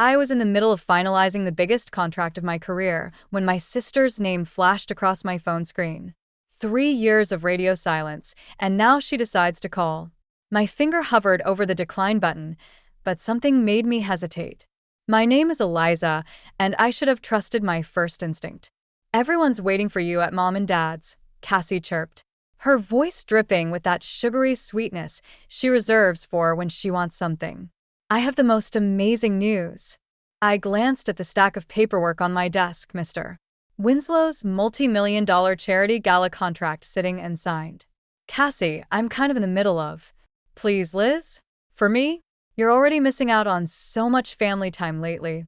I was in the middle of finalizing the biggest contract of my career when my sister's name flashed across my phone screen. 3 years of radio silence, and now she decides to call. My finger hovered over the decline button, but something made me hesitate. My name is Eliza, and I should have trusted my first instinct. "Everyone's waiting for you at Mom and Dad's," Cassie chirped, her voice dripping with that sugary sweetness she reserves for when she wants something. "I have the most amazing news." I glanced at the stack of paperwork on my desk, Mr. Winslow's multi-million-dollar charity gala contract sitting unsigned. "Cassie, I'm kind of in the middle of." "Please, Liz? For me? You're already missing out on so much family time lately."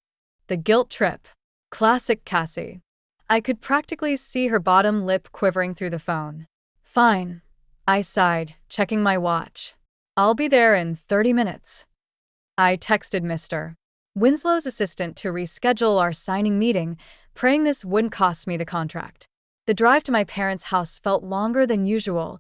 The guilt trip. Classic Cassie. I could practically see her bottom lip quivering through the phone. "Fine," I sighed, checking my watch. "I'll be there in 30 minutes. I texted Mr. Winslow's assistant to reschedule our signing meeting, praying this wouldn't cost me the contract. The drive to my parents' house felt longer than usual,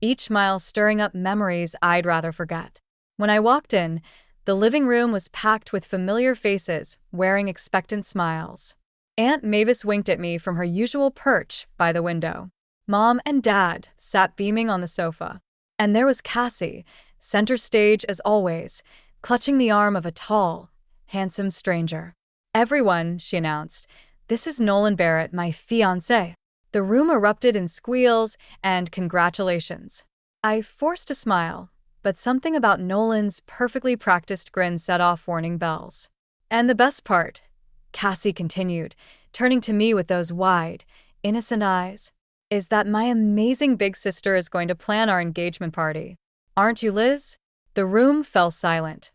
each mile stirring up memories I'd rather forget. When I walked in, the living room was packed with familiar faces, wearing expectant smiles. Aunt Mavis winked at me from her usual perch by the window. Mom and Dad sat beaming on the sofa. And there was Cassie, center stage as always, clutching the arm of a tall, handsome stranger. "Everyone," she announced, "this is Nolan Barrett, my fiance." The room erupted in squeals and congratulations. I forced a smile, but something about Nolan's perfectly practiced grin set off warning bells. "And the best part," Cassie continued, turning to me with those wide, innocent eyes, "is that my amazing big sister is going to plan our engagement party. Aren't you, Liz?" The room fell silent.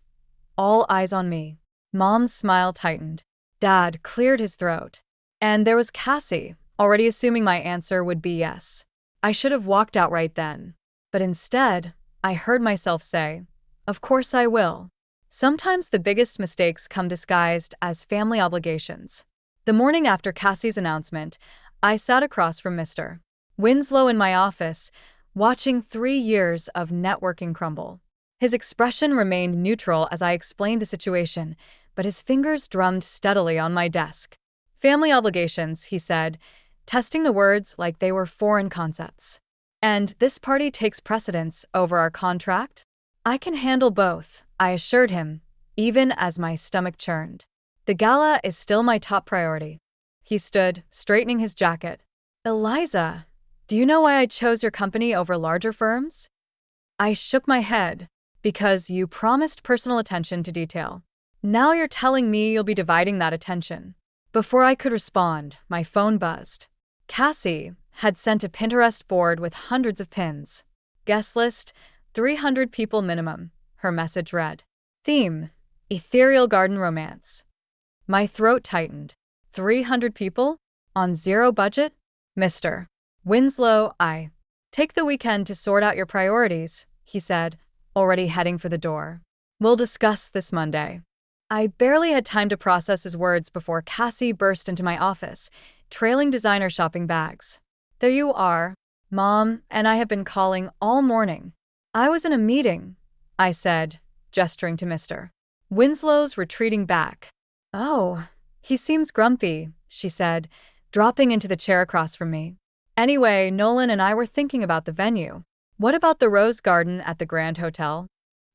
All eyes on me. Mom's smile tightened. Dad cleared his throat. And there was Cassie, already assuming my answer would be yes. I should have walked out right then. But instead, I heard myself say, "Of course I will." Sometimes the biggest mistakes come disguised as family obligations. The morning after Cassie's announcement, I sat across from Mr. Winslow in my office, watching 3 years of networking crumble. His expression remained neutral as I explained the situation, but his fingers drummed steadily on my desk. "Family obligations," he said, testing the words like they were foreign concepts. "And this party takes precedence over our contract?" "I can handle both," I assured him, even as my stomach churned. "The gala is still my top priority." He stood, straightening his jacket. "Eliza, do you know why I chose your company over larger firms?" I shook my head. "Because you promised personal attention to detail. Now you're telling me you'll be dividing that attention." Before I could respond, my phone buzzed. Cassie had sent a Pinterest board with hundreds of pins. "Guest list, 300 people minimum," her message read. "Theme, ethereal garden romance." My throat tightened. 300 people? On zero budget? "Mr. Winslow, I take the weekend to sort out your priorities," he said, already heading for the door. "We'll discuss this Monday." I barely had time to process his words before Cassie burst into my office, trailing designer shopping bags. "There you are. Mom and I have been calling all morning." "I was in a meeting," I said, gesturing to Mr. Winslow's retreating back. "Oh, he seems grumpy," she said, dropping into the chair across from me. "Anyway, Nolan and I were thinking about the venue. What about the Rose Garden at the Grand Hotel?"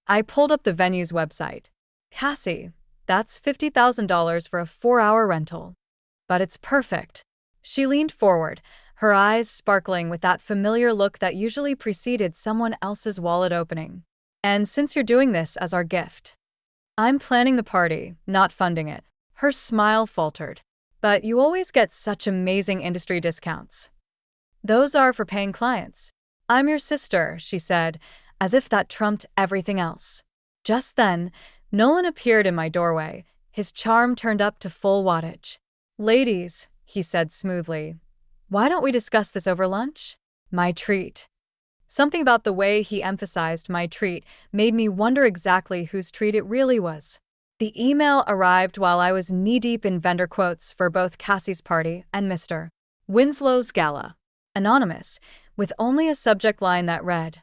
I pulled up the venue's website. "Cassie, that's $50,000 for a 4-hour rental." "But it's perfect." She leaned forward, her eyes sparkling with that familiar look that usually preceded someone else's wallet opening. "And since you're doing this as our gift." "I'm planning the party, not funding it." Her smile faltered. "But you always get such amazing industry discounts." "Those are for paying clients. I'm your sister," she said, as if that trumped everything else. Just then, Nolan appeared in my doorway, his charm turned up to full wattage. "Ladies," he said smoothly, "why don't we discuss this over lunch?" My treat. Something about the way he emphasized my treat made me wonder exactly whose treat it really was. The email arrived while I was knee-deep in vendor quotes for both Cassie's party and Mr. Winslow's gala. Anonymous, with only a subject line that read,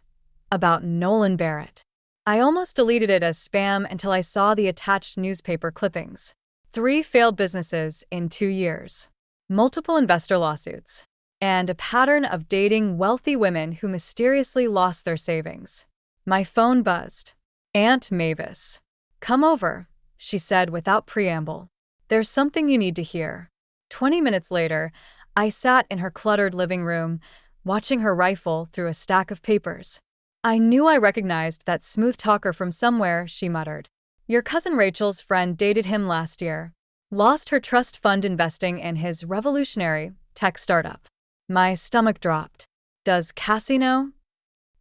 "About Nolan Barrett." I almost deleted it as spam until I saw the attached newspaper clippings. 3 failed businesses in 2 years. Multiple investor lawsuits. And a pattern of dating wealthy women who mysteriously lost their savings. My phone buzzed. Aunt Mavis. "Come over," she said without preamble. "There's something you need to hear." 20 minutes later, I sat in her cluttered living room, watching her rifle through a stack of papers. "I knew I recognized that smooth talker from somewhere," she muttered. "Your cousin Rachel's friend dated him last year. Lost her trust fund investing in his revolutionary tech startup." My stomach dropped. Does Cassie know?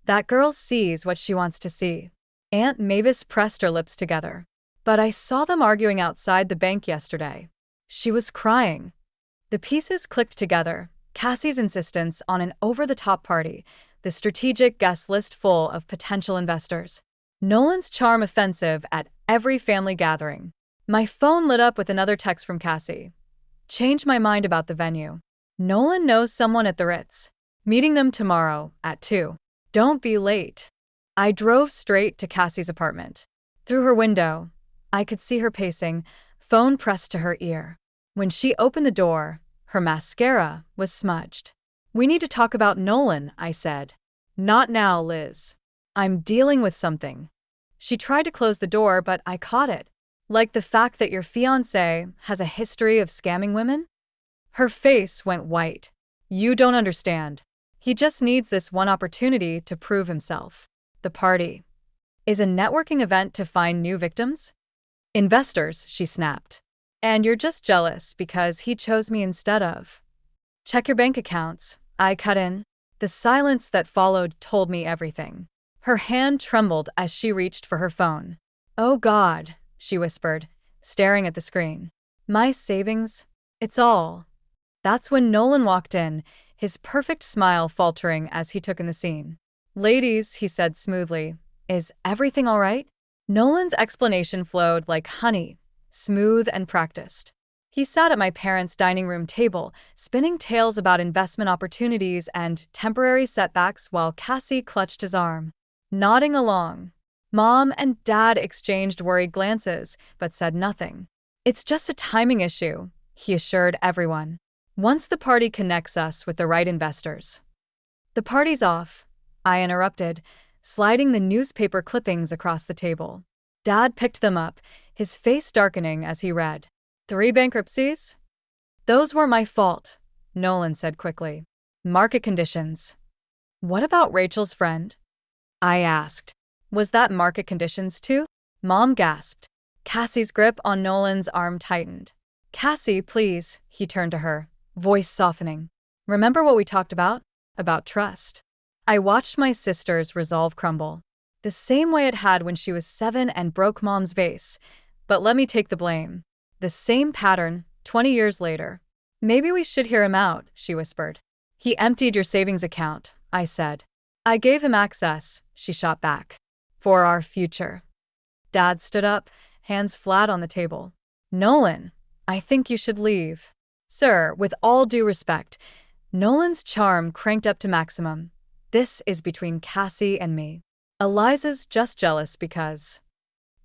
That girl sees what she wants to see. Aunt Mavis pressed her lips together. "But I saw them arguing outside the bank yesterday." She was crying. The pieces clicked together. Cassie's insistence on an over-the-top party, the strategic guest list full of potential investors. Nolan's charm offensive at every family gathering. My phone lit up with another text from Cassie. "Changed my mind about the venue. Nolan knows someone at the Ritz. Meeting them tomorrow at 2. Don't be late." I drove straight to Cassie's apartment. Through her window, I could see her pacing, phone pressed to her ear. When she opened the door, her mascara was smudged. "We need to talk about Nolan," I said. "Not now, Liz. I'm dealing with something." She tried to close the door, but I caught it. "Like the fact that your fiancé has a history of scamming women?" Her face went white. "You don't understand. He just needs this one opportunity to prove himself. The party is a networking event to find new victims? Investors," she snapped. "And you're just jealous because he chose me instead of." "Check your bank accounts," I cut in. The silence that followed told me everything. Her hand trembled as she reached for her phone. "Oh God," she whispered, staring at the screen. "My savings? It's all." That's when Nolan walked in, his perfect smile faltering as he took in the scene. "Ladies," he said smoothly, "is everything all right?" Nolan's explanation flowed like honey, smooth and practiced. He sat at my parents' dining room table, spinning tales about investment opportunities and temporary setbacks while Cassie clutched his arm, nodding along. Mom and Dad exchanged worried glances, but said nothing. "It's just a timing issue," he assured everyone. "Once the party connects us with the right investors." "The party's off," I interrupted, sliding the newspaper clippings across the table. Dad picked them up, his face darkening as he read. 3 bankruptcies? "Those were my fault," Nolan said quickly. "Market conditions." "What about Rachel's friend?" I asked. "Was that market conditions too?" Mom gasped. Cassie's grip on Nolan's arm tightened. "Cassie, please," he turned to her, voice softening. "Remember what we talked about? About trust." I watched my sister's resolve crumble. The same way it had when she was 7 and broke Mom's vase. But let me take the blame. The same pattern, 20 years later. "Maybe we should hear him out," she whispered. "He emptied your savings account," I said. "I gave him access," she shot back. "For our future." Dad stood up, hands flat on the table. "Nolan, I think you should leave." "Sir, with all due respect," Nolan's charm cranked up to maximum. "This is between Cassie and me. Eliza's just jealous because—"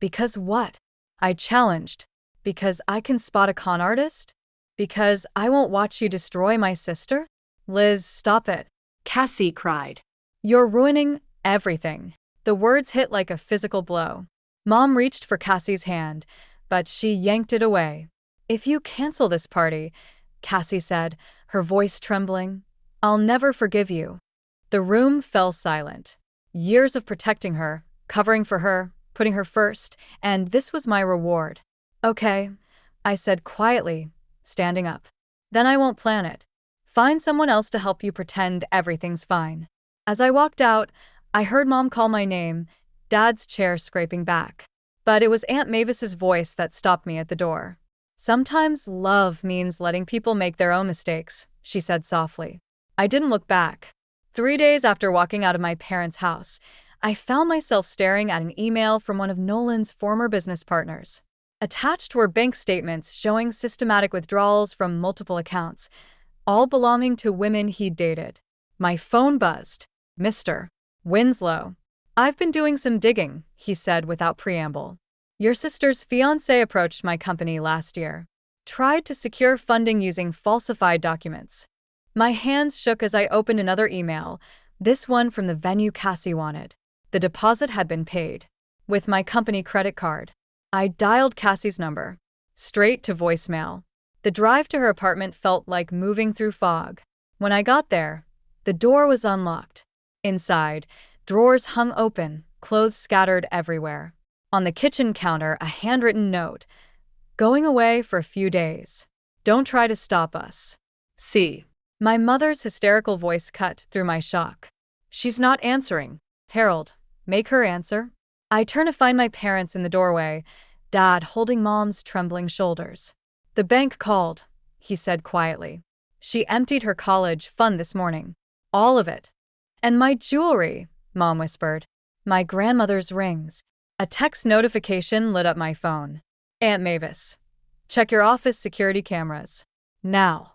"Because what?" I challenged. "Because I can spot a con artist? Because I won't watch you destroy my sister?" "Liz, stop it," Cassie cried. "You're ruining everything." The words hit like a physical blow. Mom reached for Cassie's hand, but she yanked it away. "If you cancel this party," Cassie said, her voice trembling, "I'll never forgive you." The room fell silent. Years of protecting her, covering for her, putting her first, and this was my reward. "Okay," I said quietly, standing up. "Then I won't plan it. Find someone else to help you pretend everything's fine." As I walked out, I heard Mom call my name, Dad's chair scraping back. But it was Aunt Mavis's voice that stopped me at the door. "Sometimes love means letting people make their own mistakes," she said softly. I didn't look back. 3 days after walking out of my parents' house, I found myself staring at an email from one of Nolan's former business partners. Attached were bank statements showing systematic withdrawals from multiple accounts, all belonging to women he'd dated. My phone buzzed. "Mr. Winslow." I've been doing some digging, he said without preamble. Your sister's fiance approached my company last year. Tried to secure funding using falsified documents. My hands shook as I opened another email, this one from the venue Cassie wanted. The deposit had been paid. With my company credit card. I dialed Cassie's number. Straight to voicemail. The drive to her apartment felt like moving through fog. When I got there, the door was unlocked. Inside, drawers hung open, clothes scattered everywhere. On the kitchen counter, a handwritten note. Going away for a few days. Don't try to stop us. See. My mother's hysterical voice cut through my shock. She's not answering. Harold, make her answer. I turn to find my parents in the doorway, Dad holding Mom's trembling shoulders. The bank called, he said quietly. She emptied her college fund this morning. All of it. And my jewelry, Mom whispered. My grandmother's rings. A text notification lit up my phone. Aunt Mavis. Check your office security cameras. Now.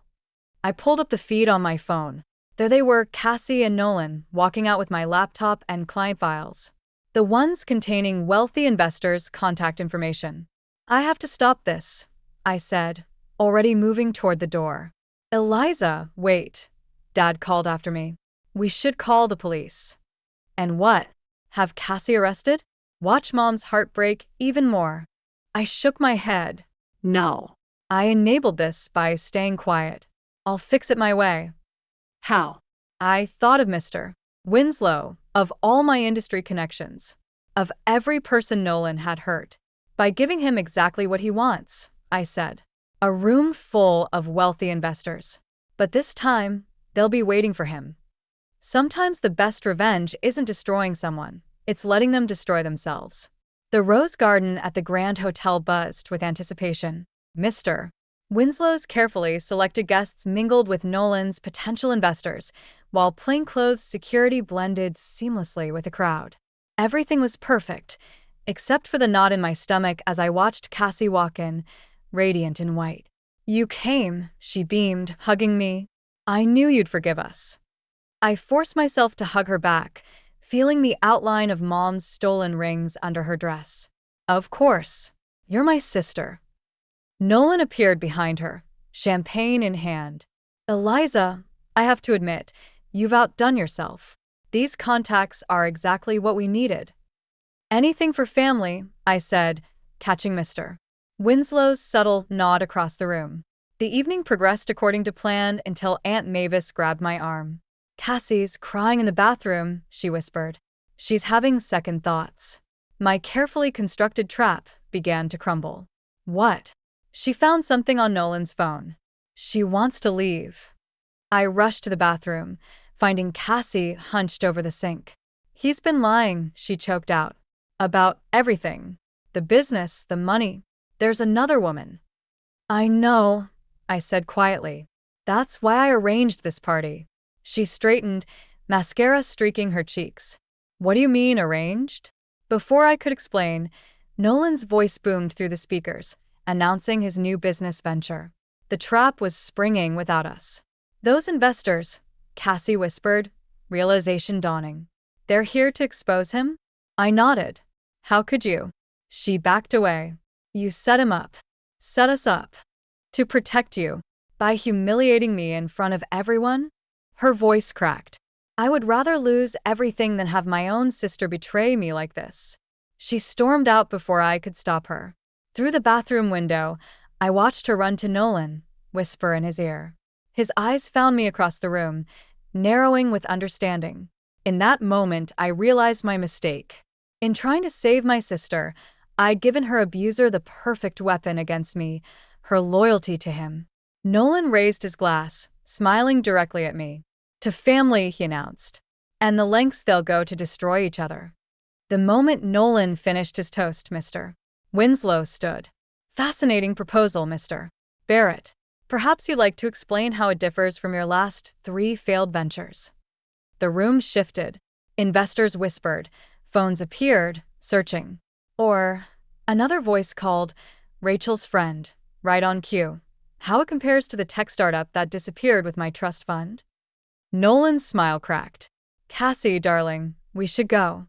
I pulled up the feed on my phone. There they were, Cassie and Nolan, walking out with my laptop and client files. The ones containing wealthy investors' contact information. I have to stop this, I said, already moving toward the door. Eliza, wait, Dad called after me. We should call the police. And what? Have Cassie arrested? Watch Mom's heart break even more. I shook my head. No. I enabled this by staying quiet. I'll fix it my way. How? I thought of Mr. Winslow, of all my industry connections, of every person Nolan had hurt, by giving him exactly what he wants, I said. A room full of wealthy investors. But this time, they'll be waiting for him. Sometimes the best revenge isn't destroying someone, it's letting them destroy themselves. The rose garden at the Grand Hotel buzzed with anticipation. Mr. Winslow's carefully selected guests mingled with Nolan's potential investors, while plainclothes security blended seamlessly with the crowd. Everything was perfect, except for the knot in my stomach as I watched Cassie walk in, radiant in white. You came, she beamed, hugging me. I knew you'd forgive us. I forced myself to hug her back, feeling the outline of Mom's stolen rings under her dress. Of course. You're my sister. Nolan appeared behind her, champagne in hand. Eliza, I have to admit, you've outdone yourself. These contacts are exactly what we needed. Anything for family, I said, catching Mr. Winslow's subtle nod across the room. The evening progressed according to plan until Aunt Mavis grabbed my arm. Cassie's crying in the bathroom, she whispered. She's having second thoughts. My carefully constructed trap began to crumble. What? She found something on Nolan's phone. She wants to leave. I rushed to the bathroom, finding Cassie hunched over the sink. He's been lying, she choked out. About everything. The business, the money. There's another woman. I know, I said quietly. That's why I arranged this party. She straightened, mascara streaking her cheeks. What do you mean, arranged? Before I could explain, Nolan's voice boomed through the speakers, announcing his new business venture. The trap was springing without us. Those investors, Cassie whispered, realization dawning. They're here to expose him? I nodded. How could you? She backed away. You set him up. Set us up. To protect you. By humiliating me in front of everyone? Her voice cracked. I would rather lose everything than have my own sister betray me like this. She stormed out before I could stop her. Through the bathroom window, I watched her run to Nolan, whisper in his ear. His eyes found me across the room, narrowing with understanding. In that moment, I realized my mistake. In trying to save my sister, I'd given her abuser the perfect weapon against me, her loyalty to him. Nolan raised his glass, smiling directly at me. To family, he announced. And the lengths they'll go to destroy each other. The moment Nolan finished his toast, Mr. Winslow stood. Fascinating proposal, Mr. Barrett. Perhaps you'd like to explain how it differs from your last 3 failed ventures. The room shifted. Investors whispered. Phones appeared, searching. Or, another voice called, Rachel's friend, right on cue. How it compares to the tech startup that disappeared with my trust fund? Nolan's smile cracked. Cassie, darling, we should go.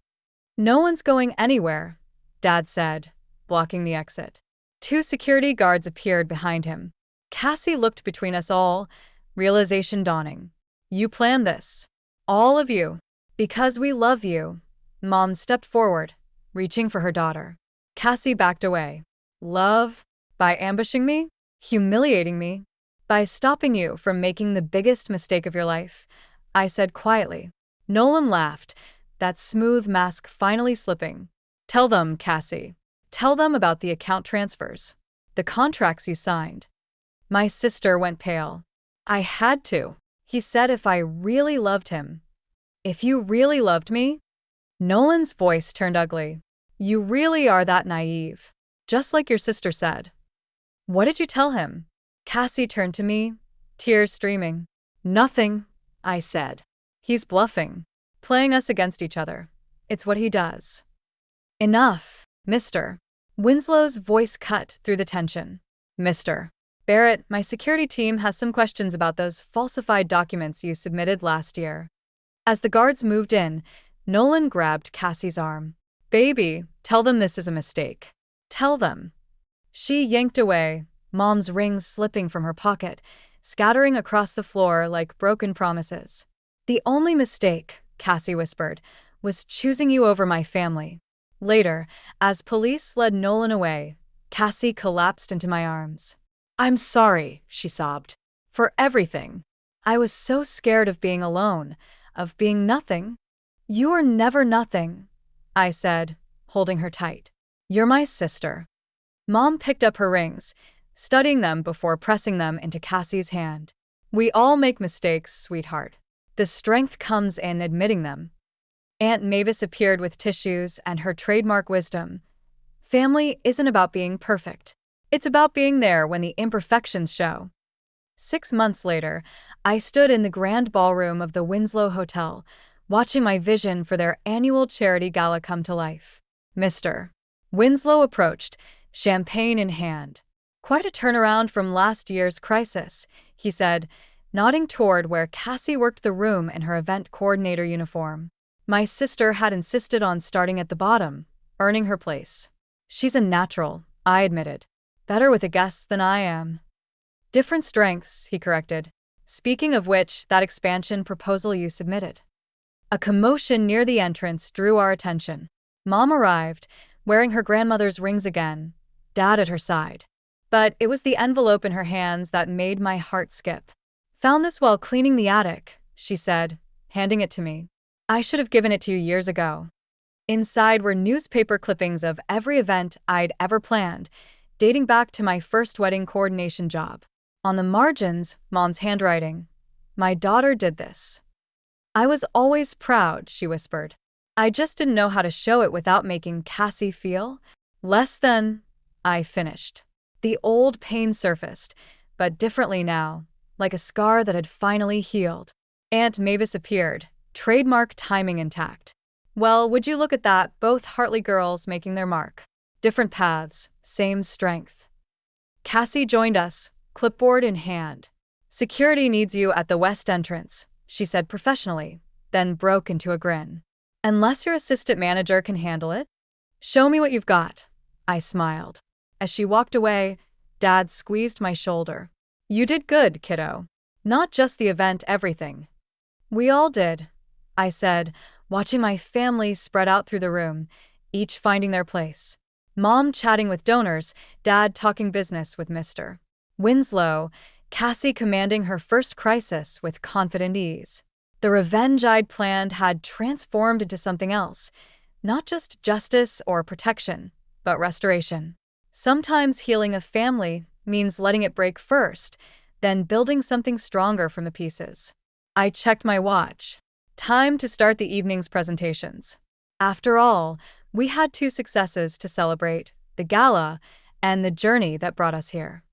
No one's going anywhere, Dad said, blocking the exit. Two security guards appeared behind him. Cassie looked between us all, realization dawning. You planned this. All of you. Because we love you. Mom stepped forward, reaching for her daughter. Cassie backed away. Love? By ambushing me? Humiliating me? By stopping you from making the biggest mistake of your life, I said quietly. Nolan laughed, that smooth mask finally slipping. Tell them, Cassie. Tell them about the account transfers. The contracts you signed. My sister went pale. I had to. He said if I really loved him. If you really loved me? Nolan's voice turned ugly. You really are that naive. Just like your sister said. What did you tell him? Cassie turned to me, tears streaming. Nothing, I said. He's bluffing. Playing us against each other. It's what he does. Enough, Mr. Winslow's voice cut through the tension. Mr. Barrett, my security team has some questions about those falsified documents you submitted last year. As the guards moved in, Nolan grabbed Cassie's arm. Baby, tell them this is a mistake. Tell them. She yanked away, Mom's rings slipping from her pocket, scattering across the floor like broken promises. The only mistake, Cassie whispered, was choosing you over my family. Later, as police led Nolan away, Cassie collapsed into my arms. I'm sorry, she sobbed. For everything. I was so scared of being alone, of being nothing. You were never nothing, I said, holding her tight. You're my sister. Mom picked up her rings, studying them before pressing them into Cassie's hand. We all make mistakes, sweetheart. The strength comes in admitting them. Aunt Mavis appeared with tissues and her trademark wisdom. Family isn't about being perfect. It's about being there when the imperfections show. 6 months later, I stood in the grand ballroom of the Winslow Hotel, watching my vision for their annual charity gala come to life. Mr. Winslow approached, champagne in hand. Quite a turnaround from last year's crisis, he said, nodding toward where Cassie worked the room in her event coordinator uniform. My sister had insisted on starting at the bottom, earning her place. She's a natural, I admitted. Better with a guest than I am. Different strengths, he corrected. Speaking of which, that expansion proposal you submitted. A commotion near the entrance drew our attention. Mom arrived, wearing her grandmother's rings again, Dad at her side. But it was the envelope in her hands that made my heart skip. Found this while cleaning the attic, she said, handing it to me. I should have given it to you years ago. Inside were newspaper clippings of every event I'd ever planned, dating back to my first wedding coordination job. On the margins, Mom's handwriting. My daughter did this. I was always proud, she whispered. I just didn't know how to show it without making Cassie feel less than. I finished. The old pain surfaced, but differently now, like a scar that had finally healed. Aunt Mavis appeared, trademark timing intact. Well, would you look at that, both Hartley girls making their mark. Different paths, same strength. Cassie joined us, clipboard in hand. Security needs you at the west entrance, she said professionally, then broke into a grin. Unless your assistant manager can handle it? Show me what you've got, I smiled. As she walked away, Dad squeezed my shoulder. You did good, kiddo. Not just the event, everything. We all did, I said, watching my family spread out through the room, each finding their place. Mom chatting with donors, Dad talking business with Mr. Winslow, Cassie commanding her first crisis with confident ease. The revenge I'd planned had transformed into something else, not just justice or protection, but restoration. Sometimes healing a family means letting it break first, then building something stronger from the pieces. I checked my watch. Time to start the evening's presentations. After all, we had 2 successes to celebrate, the gala and the journey that brought us here.